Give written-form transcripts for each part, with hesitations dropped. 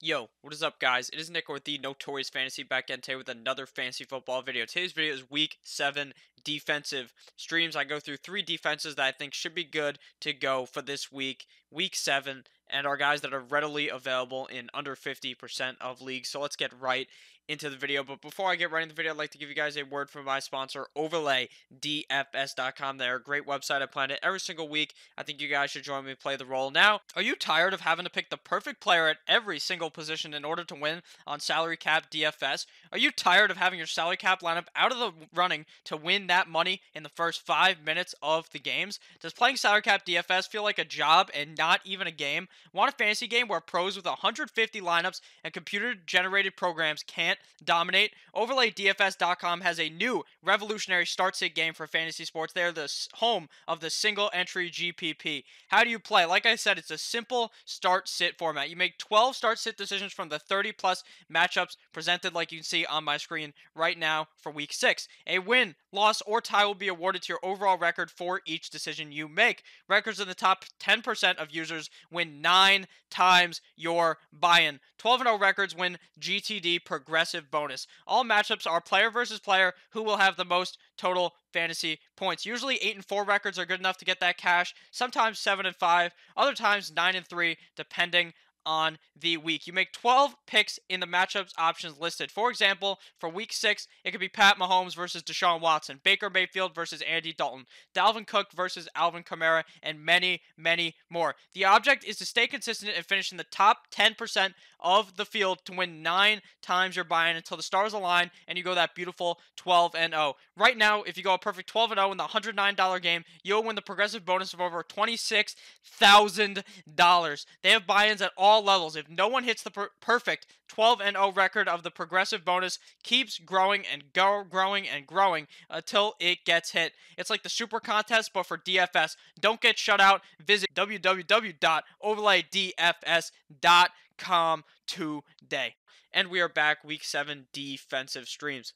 Yo, what is up, guys? It is Nick with the Notorious Fantasy back again today with another fantasy football video. Today's video is Week 7 defensive streams. I go through 3 defenses that I think should be good to go for this week, Week 7, and are guys that are readily available in under 50% of leagues. So let's get right into the video. But before I get right into the video, I'd like to give you guys a word from my sponsor, OverlayDFS.com. They're a great website. I plan it every single week. I think you guys should join me play the role. Now, are you tired of having to pick the perfect player at every single position in order to win on salary cap DFS? Are you tired of having your salary cap lineup out of the running to win that money in the first 5 minutes of the games? Does playing salary cap DFS feel like a job and not even a game? Want a fantasy game where pros with 150 lineups and computer-generated programs can't dominate? OverlayDFS.com has a new revolutionary start-sit game for fantasy sports. They're the home of the single-entry GPP. How do you play? Like I said, it's a simple start-sit format. You make 12 start-sit decisions from the 30-plus matchups presented like you can see on my screen right now for Week 6. A win, loss, or tie will be awarded to your overall record for each decision you make. Records in the top 10% of users win 9 times your buy-in. 12-0 records win GTD progressive bonus. All matchups are player versus player who will have the most total fantasy points. Usually 8-4 records are good enough to get that cash. Sometimes 7-5, other times 9-3, depending on the week. You make 12 picks in the matchups options listed. For example, for Week 6, it could be Pat Mahomes versus Deshaun Watson, Baker Mayfield versus Andy Dalton, Dalvin Cook versus Alvin Kamara, and many, many more. The object is to stay consistent and finish in the top 10% of the field to win 9 times your buy-in until the stars align and you go that beautiful 12-0. Right now, if you go a perfect 12-0 in the $109 game, you'll win the progressive bonus of over $26,000. They have buy-ins at all levels. If no one hits the perfect 12-0 record of the progressive bonus, keeps growing and growing and growing until it gets hit. It's like the super contest, but for DFS. Don't get shut out. Visit www.overlaydfs.com today. And we are back, Week 7 defensive streams.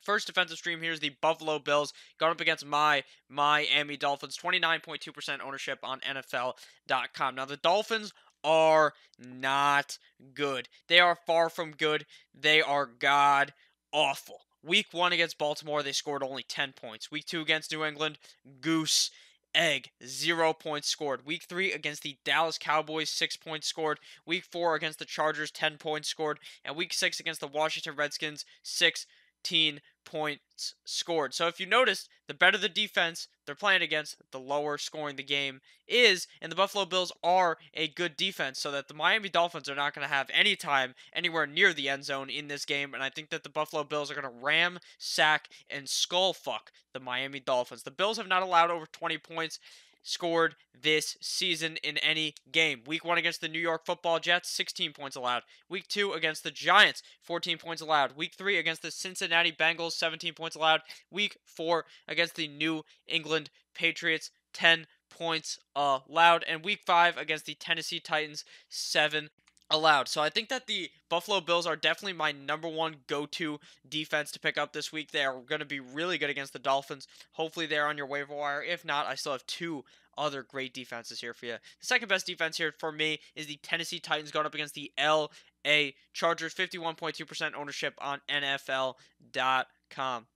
First defensive stream here is the Buffalo Bills going up against my Miami Dolphins. 29.2% ownership on NFL.com. Now, the Dolphins are not good. They are far from good. They are god awful. Week 1 against Baltimore, they scored only 10 points. Week 2 against New England, goose egg, 0 points scored. Week 3 against the Dallas Cowboys, 6 points scored. Week 4 against the Chargers, 10 points scored. And Week 6 against the Washington Redskins, 16 points scored. So if you noticed, the better the defense they're playing against, the lower scoring the game is. And the Buffalo Bills are a good defense, so that the Miami Dolphins are not going to have any time anywhere near the end zone in this game. And I think that the Buffalo Bills are going to ram, sack, and skull fuck the Miami Dolphins. The Bills have not allowed over 20 points scored this season in any game. Week 1 against the New York Football Jets, 16 points allowed. Week 2 against the Giants, 14 points allowed. Week 3 against the Cincinnati Bengals, 17 points allowed. Week 4 against the New England Patriots, 10 points allowed. And Week 5 against the Tennessee Titans, 7 allowed. So I think that the Buffalo Bills are definitely my number one go-to defense to pick up this week. They are going to be really good against the Dolphins. Hopefully they're on your waiver wire. If not, I still have 2 other great defenses here for you. The second best defense here for me is the Tennessee Titans going up against the LA Chargers. 51.2% ownership on NFL.com.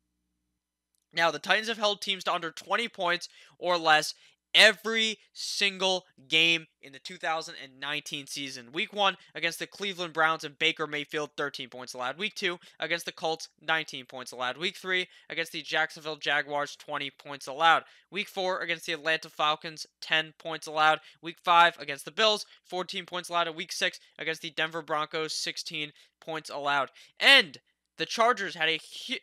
Now, the Titans have held teams to under 20 points or less every single game in the 2019 season. Week 1 against the Cleveland Browns and Baker Mayfield, 13 points allowed. Week 2 against the Colts, 19 points allowed. Week 3 against the Jacksonville Jaguars, 20 points allowed. Week 4 against the Atlanta Falcons, 10 points allowed. Week 5 against the Bills, 14 points allowed. And Week 6 against the Denver Broncos, 16 points allowed. And the Chargers had a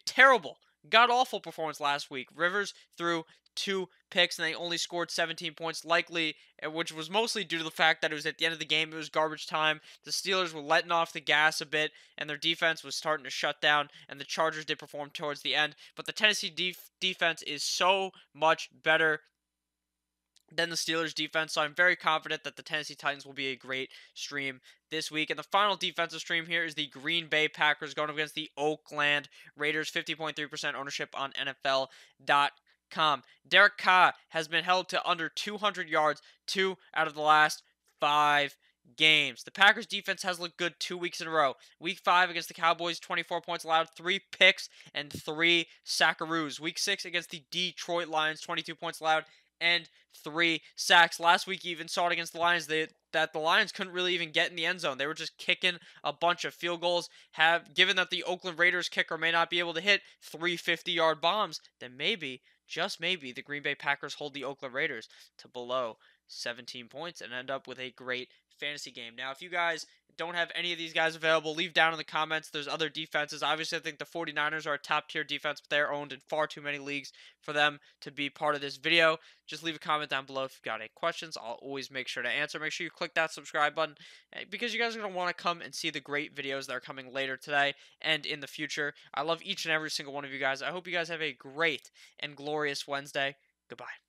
terrible, god-awful performance last week. Rivers threw 2 picks and they only scored 17 points, likely, which was mostly due to the fact that it was at the end of the game. It was garbage time. The Steelers were letting off the gas a bit and their defense was starting to shut down, and the Chargers did perform towards the end. But the Tennessee defense is so much better than the Steelers defense, so I'm very confident that the Tennessee Titans will be a great stream this week. And the final defensive stream here is the Green Bay Packers going up against the Oakland Raiders. 50.3% ownership on NFL.com. Derek Carr has been held to under 200 yards 2 out of the last 5 games. The Packers defense has looked good 2 weeks in a row. Week 5 against the Cowboys, 24 points allowed, 3 picks, and 3 sackaroos. Week 6 against the Detroit Lions, 22 points allowed, and 3 sacks. Last week, you even saw it against the Lions that the Lions couldn't really even get in the end zone. They were just kicking a bunch of field goals. Given that the Oakland Raiders kicker may not be able to hit 350-yard bombs, then maybe, just maybe, the Green Bay Packers hold the Oakland Raiders to below 17 points and end up with a great fantasy game. Now, if you guys don't have any of these guys available, leave down in the comments. There's other defenses. Obviously, I think the 49ers are a top-tier defense, but they're owned in far too many leagues for them to be part of this video. Just leave a comment down below if you've got any questions. I'll always make sure to answer. Make sure you click that subscribe button because you guys are going to want to come and see the great videos that are coming later today and in the future. I love each and every single one of you guys. I hope you guys have a great and glorious Wednesday. Goodbye.